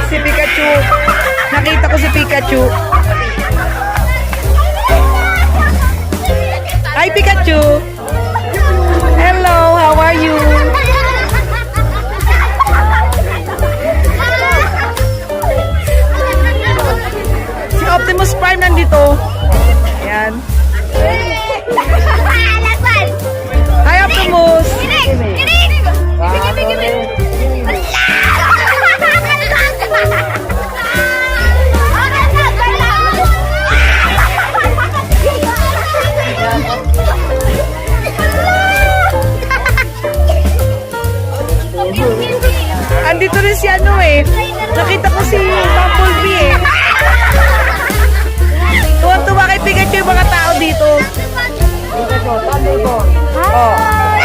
Si Pikachu. Nakita ko si Pikachu. Hi, Pikachu. Hello, how are you? Si Optimus Prime nandito. Ayan. Hi, Optimus. Andito rin si ano eh. Nakita ko si Bumblebee eh. Tuwa-tuwa kay Pikachu yung mga tao dito. Oh.